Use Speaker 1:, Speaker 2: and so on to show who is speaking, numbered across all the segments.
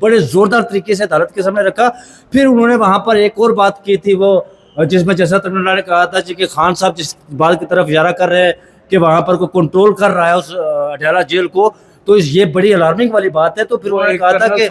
Speaker 1: بڑے زوردار طریقے سے عدالت کے سامنے رکھا. پھر انہوں نے وہاں پر ایک اور بات کی تھی وہ جس میں جیسا تم نے کہا تھا کہ خان صاحب جس بات کی طرف اشارہ کر رہے ہیں کہ وہاں پر کوئی کنٹرول کر رہا ہے اس اڈیالہ جیل کو, تو یہ بڑی الارمنگ والی بات ہے. تو پھر انہوں نے کہا تھا کہ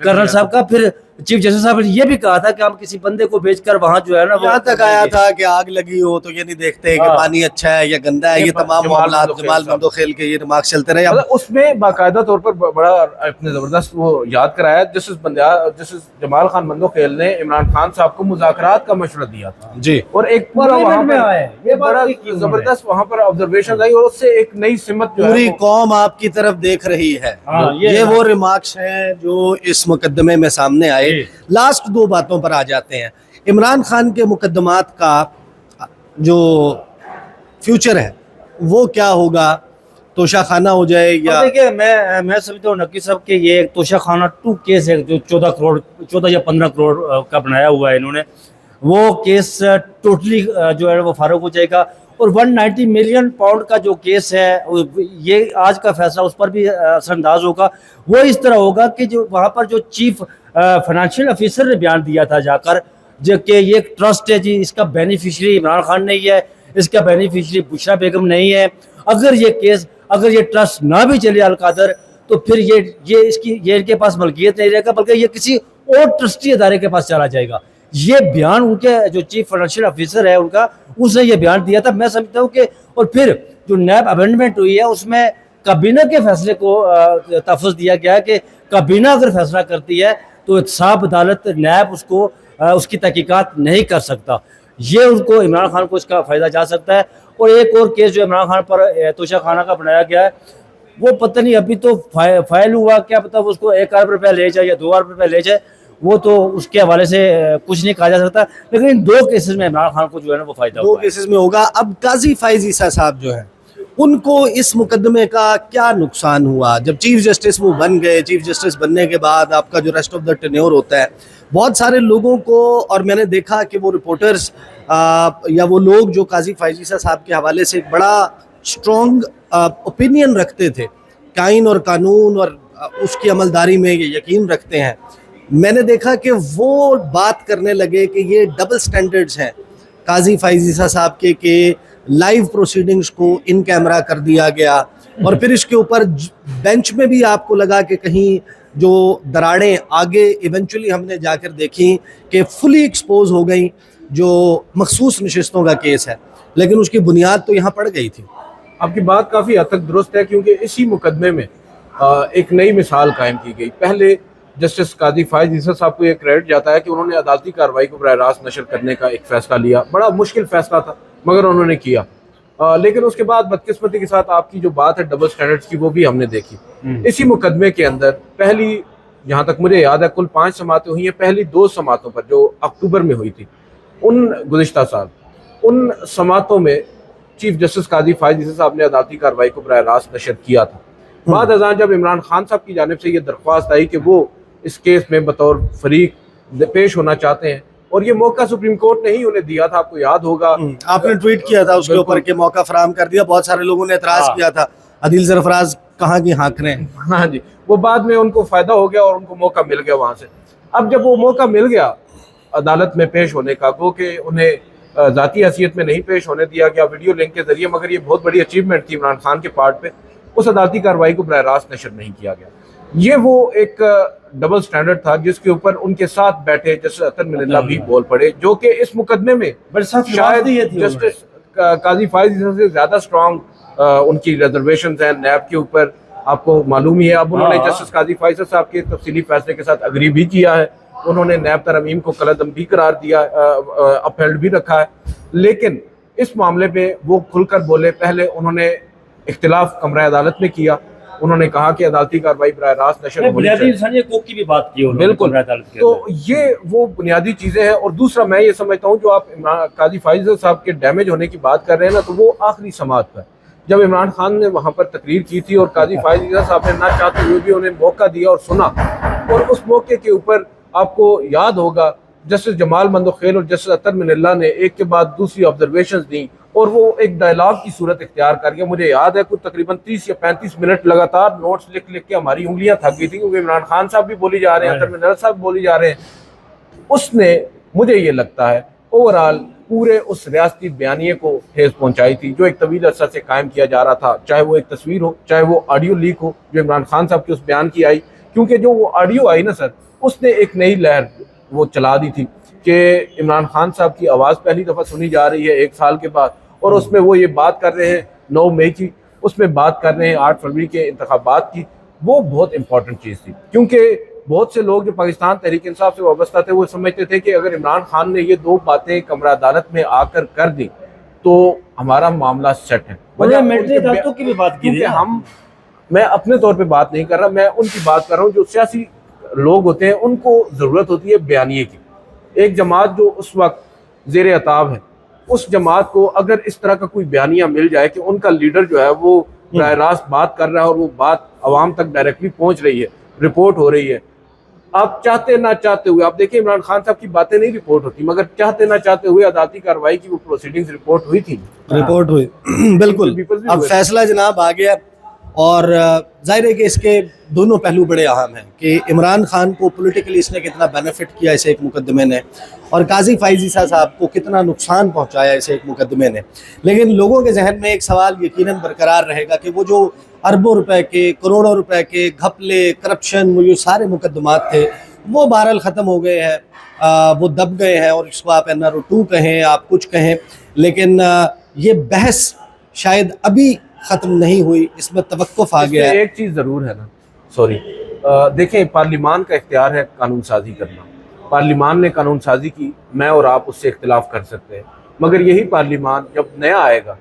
Speaker 1: کرنل صاحب کا, پھر چیف جسٹس صاحب نے یہ بھی کہا تھا کہ ہم کسی بندے کو بھیج کر وہاں جو ہے نا
Speaker 2: یہاں تک آیا تھا کہ آگ لگی ہو تو یہ نہیں دیکھتے کہ پانی اچھا ہے یا گندا ہے, یہ تمام معاملات جمال مندوخیل کے یہ ریمارکس چلتے رہے.
Speaker 3: اس میں باقاعدہ طور پر بڑا اپنے زبردست وہ یاد کرایا جسٹس جمال خان مندوخیل نے عمران خان صاحب کو مذاکرات کا مشورہ دیا تھا
Speaker 2: جی,
Speaker 3: اور ایک پورا وہاں پر بڑا زبردست وہاں پر آبزرویشن آئی اور اس سے ایک نئی سمت
Speaker 2: پوری قوم آپ کی طرف دیکھ رہی ہے. یہ وہ ریمارکس ہیں جو اس مقدمے میں سامنے آئے. لاسٹ دو باتوں پر آ جاتے ہیں. عمران خان کے مقدمات کا جو فیوچر ہے وہ کیا ہوگا, توشہ خانہ ہو جائے یا؟
Speaker 1: دیکھیں میں سمجھتا ہوں نقی صاحب کہ یہ ایک توشہ خانہ 2 کیس ہے جو 14 یا 15 کروڑ کا بنایا ہوا ہے انہوں نے. وہ کیس ٹوٹلی جو ہے وہ فارغ ہو جائے گا. اور 190 ملین پاؤنڈ کا جو کیس ہے یہ آج کا فیصلہ اس پر بھی اثر انداز ہوگا. وہ اس طرح ہوگا کہ جو وہاں پر جو چیف فائنینشیل آفیسر نے بیان دیا تھا جا کر جو کہ یہ ایک ٹرسٹ ہے جی, اس کا بینیفیشری عمران خان نہیں ہے, اس کا بینیفیشری بشرا بیگم نہیں ہے. اگر یہ ٹرسٹ نہ بھی چلے القادر تو پھر یہ ان کے پاس ملکیت نہیں رہے گا بلکہ یہ کسی اور ٹرسٹی ادارے کے پاس چلا جائے گا. یہ بیان ان کے جو چیف فائنینشیل آفیسر ہے ان کا, اس نے یہ بیان دیا تھا. میں سمجھتا ہوں کہ اور پھر جو نیب امینڈمنٹ ہوئی ہے اس میں کابینہ کے فیصلے کو تحفظ دیا گیا ہے کہ کابینہ اگر فیصلہ کرتی ہے تو احتساب عدالت نیب اس کی تحقیقات نہیں کر سکتا. یہ ان کو عمران خان کو اس کا فائدہ جا سکتا ہے. اور ایک اور کیس جو عمران خان پر توشہ خانہ کا بنایا گیا ہے وہ پتہ نہیں ابھی تو فائل ہوا, کیا پتہ اس کو 1 ارب روپیہ لے جائے یا 2 ارب روپیہ لے جائے, وہ تو اس کے حوالے سے کچھ نہیں کہا جا سکتا. لیکن ان 2 کیسز میں عمران خان کو جو ہے نا وہ فائدہ ہوا
Speaker 2: 2 کیسز میں ہوگا. اب قاضی فائز عیسیٰ صاحب جو ہیں ان کو اس مقدمے کا کیا نقصان ہوا جب چیف جسٹس وہ بن گئے؟ چیف جسٹس بننے کے بعد آپ کا جو ریسٹ آف دا ٹینیور ہوتا ہے, بہت سارے لوگوں کو, اور میں نے دیکھا کہ وہ رپورٹرز یا وہ لوگ جو قاضی فائز عیسیٰ صاحب کے حوالے سے ایک بڑا اسٹرانگ اوپینین رکھتے تھے, آئین اور قانون اور اس کی عملداری میں یہ یقین رکھتے ہیں, میں نے دیکھا کہ وہ بات کرنے لگے کہ یہ ڈبل سٹینڈرڈز ہیں قاضی فائز عیسیٰ صاحب کے کہ لائیو پروسیڈنگز کو ان کیمرہ کر دیا گیا, اور پھر اس کے اوپر بینچ میں بھی آپ کو لگا کہ کہیں جو دراڑیں آگے ایونچولی ہم نے جا کر دیکھیں کہ فلی ایکسپوز ہو گئیں جو مخصوص نشستوں کا کیس ہے, لیکن اس کی بنیاد تو یہاں پڑ گئی تھی.
Speaker 3: آپ کی بات کافی حد تک درست ہے کیونکہ اسی مقدمے میں ایک نئی مثال قائم کی گئی. پہلے جسٹس قاضی فائز عیسیٰ صاحب کو یہ کریڈٹ جاتا ہے کہ انہوں نے عدالتی کارروائی کو براہ راست نشر کرنے کا ایک فیصلہ لیا. بڑا مشکل فیصلہ تھا مگر انہوں نے کیا. لیکن اس کے بعد بدقسمتی کے ساتھ آپ کی جو بات ہے ڈبل سٹینڈرڈز کی وہ بھی ہم نے دیکھی. اسی مقدمے کے اندر پہلی, جہاں تک مجھے یاد ہے, کل 5 سماعتیں ہوئی ہیں. پہلی 2 سماعتوں پر جو اکتوبر میں ہوئی تھی ان گزشتہ سال, ان سماعتوں میں چیف جسٹس قاضی فائز عیسیٰ صاحب نے عدالتی کارروائی کو براہ راست نشر کیا تھا. بعد ازاں جب عمران خان صاحب کی جانب سے یہ درخواست آئی کہ وہ اس کیس میں بطور فریق پیش ہونا چاہتے ہیں, اور یہ موقع سپریم کورٹ نے ہی انہیں دیا تھا, آپ کو یاد ہوگا
Speaker 2: آپ نے ٹویٹ کیا تھا اس کے اوپر کہ موقع فراہم کر دیا. بہت سارے لوگوں نے اعتراض کیا تھا عدیل سرفراز کہاں کی ہانک رہے ہیں.
Speaker 3: ہاں جی, وہ بعد میں ان کو فائدہ ہو گیا اور ان کو موقع مل گیا وہاں سے. اب جب وہ موقع مل گیا عدالت میں پیش ہونے کا, گو کہ انہیں ذاتی حیثیت میں نہیں پیش ہونے دیا گیا, ویڈیو لنک کے ذریعے, مگر یہ بہت بڑی اچیومنٹ تھی عمران خان کے پارٹ پہ, اس عدالتی کارروائی کو براہ راست نشر نہیں کیا گیا. یہ وہ ایک ڈبل سٹینڈرڈ تھا جس کے اوپر ان کے ساتھ بیٹھے جسٹس اطہر من اللہ بھی بول پڑے, جو کہ اس مقدمے میں شاید جسٹس قاضی فائز عیسیٰ سے زیادہ سٹرانگ ان کی ریزرویشنز ہیں نیب کے اوپر. آپ کو معلوم ہی ہے, اب انہوں نے جسٹس قاضی فائز عیسیٰ صاحب کے تفصیلی فیصلے کے ساتھ اگری بھی کیا ہے, انہوں نے نیب ترمیم کو کالعدم بھی قرار دیا, اپہیلڈ بھی رکھا ہے. لیکن اس معاملے پہ وہ کھل کر بولے. پہلے انہوں نے اختلاف کمرہ عدالت میں کیا, انہوں نے کہا کہ عدالتی کارروائی براہ راست نشر ہونی چاہیے.
Speaker 1: انسانی حقوق کی بھی بات کی
Speaker 3: بالکل, تو یہ وہ بنیادی چیزیں ہیں. اور دوسرا میں یہ سمجھتا ہوں جو آپ قاضی فائز صاحب کے ڈیمیج ہونے کی بات کر رہے ہیں نا, تو وہ آخری سماعت پر جب عمران خان نے وہاں پر تقریر کی تھی اور قاضی فائز صاحب نے نہ چاہتے ہوئے بھی انہیں موقع دیا اور سنا, اور اس موقع کے اوپر آپ کو یاد ہوگا جسٹس جمال مندوخیل اور جسٹس اطہر من اللہ نے ایک کے بعد دوسری آبزرویشنز دیں اور وہ ایک ڈائلاگ کی صورت اختیار کر گیا. مجھے یاد ہے کچھ تقریباً 30 یا 35 منٹ لگاتار نوٹس لکھ لکھ کے ہماری انگلیاں تھک گئی تھیں, کیونکہ عمران خان صاحب بھی بولی جا رہے ہیں, ترمینل صاحب بولی جا رہے ہیں. اس نے مجھے یہ لگتا ہے اوورآل پورے اس ریاستی بیانیے کو ٹھیس پہنچائی تھی جو ایک طویل عرصہ سے قائم کیا جا رہا تھا, چاہے وہ ایک تصویر ہو, چاہے وہ آڈیو لیک ہو جو عمران خان صاحب کے اس بیان کی آئی. کیونکہ جو وہ آڈیو آئی نا سر, اس نے ایک نئی لہر وہ چلا دی تھی کہ عمران خان صاحب کی آواز پہلی دفعہ سنی جا رہی ہے 1 سال کے بعد, اور اس میں وہ یہ بات کر رہے ہیں 9 مئی کی, اس میں بات کر رہے ہیں 8 فروری کے انتخابات کی. وہ بہت امپورٹنٹ چیز تھی, کیونکہ بہت سے لوگ جو پاکستان تحریک انصاف سے وابستہ تھے وہ سمجھتے تھے کہ اگر عمران خان نے یہ 2 باتیں کمرہ عدالت میں آ کر دی تو ہمارا معاملہ سیٹ ہے.
Speaker 1: ملٹری عدالتوں کی بھی بات کی
Speaker 3: کیونکہ میں اپنے طور پہ بات نہیں کر رہا, میں ان کی بات کر رہا ہوں جو سیاسی لوگ ہوتے ہیں, ان کو ضرورت ہوتی ہے بیانیے کی. ایک جماعت جو اس وقت زیر عتاب ہے, اس جماعت کو اگر اس طرح کا کوئی بیانیہ مل جائے کہ ان کا لیڈر جو ہے وہ براہ راست بات کر رہا ہے اور وہ بات عوام تک ڈائریکٹلی پہنچ رہی ہے, رپورٹ ہو رہی ہے, آپ چاہتے نہ چاہتے ہوئے, آپ دیکھیں عمران خان صاحب کی باتیں نہیں رپورٹ ہوتی, مگر چاہتے نہ چاہتے ہوئے عدالتی کارروائی کی وہ پروسیڈنگز رپورٹ ہوئی تھی,
Speaker 2: رپورٹ ہوئی. بالکل. اب فیصلہ جناب آ گیا, اور ظاہر ہے کہ اس کے دونوں پہلو بڑے اہم ہیں کہ عمران خان کو پولیٹیکلی اس نے کتنا بینیفٹ کیا اسے ایک مقدمے نے, اور قاضی فائز عیسیٰ صاحب کو کتنا نقصان پہنچایا اسے ایک مقدمے نے. لیکن لوگوں کے ذہن میں ایک سوال یقیناً برقرار رہے گا کہ وہ جو اربوں روپے کے, کروڑوں روپے کے گھپلے, کرپشن, وہ جو سارے مقدمات تھے وہ بہرحال ختم ہو گئے ہیں, وہ دب گئے ہیں, اور اس کو آپ NRO 2 کہیں, آپ کچھ کہیں, لیکن یہ بحث شاید ابھی ختم نہیں ہوئی, اس میں توقف آ گیا ہے.
Speaker 3: ایک چیز ضرور ہے نا, سوری, دیکھیں پارلیمان کا اختیار ہے قانون سازی کرنا. پارلیمان نے قانون سازی کی, میں اور آپ اس سے اختلاف کر سکتے ہیں, مگر یہی پارلیمان جب نیا آئے گا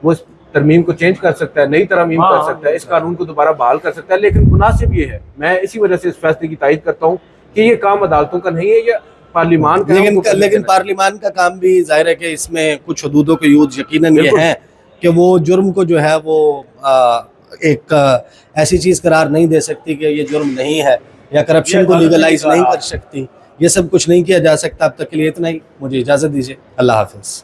Speaker 3: وہ اس ترمیم کو چینج کر سکتا ہے, نئی ترمیم کر سکتا ہے, اس قانون کو دوبارہ بحال کر سکتا ہے. لیکن مناسب یہ ہے, میں اسی وجہ سے اس فیصلے کی تائید کرتا ہوں کہ یہ کام عدالتوں کا نہیں ہے, یہ پارلیمان کا.
Speaker 2: لیکن پارلیمان کا کام بھی ظاہر ہے کہ اس میں کچھ حدودوں کے یوز یقیناً یہ ہیں کہ وہ جرم کو جو ہے وہ ایک ایسی چیز قرار نہیں دے سکتی کہ یہ جرم نہیں ہے, یا کرپشن کو لیگلائز نہیں کر سکتی. یہ سب کچھ نہیں کیا جا سکتا. اب تک کے لیے اتنا ہی, مجھے اجازت دیجیے. اللہ حافظ.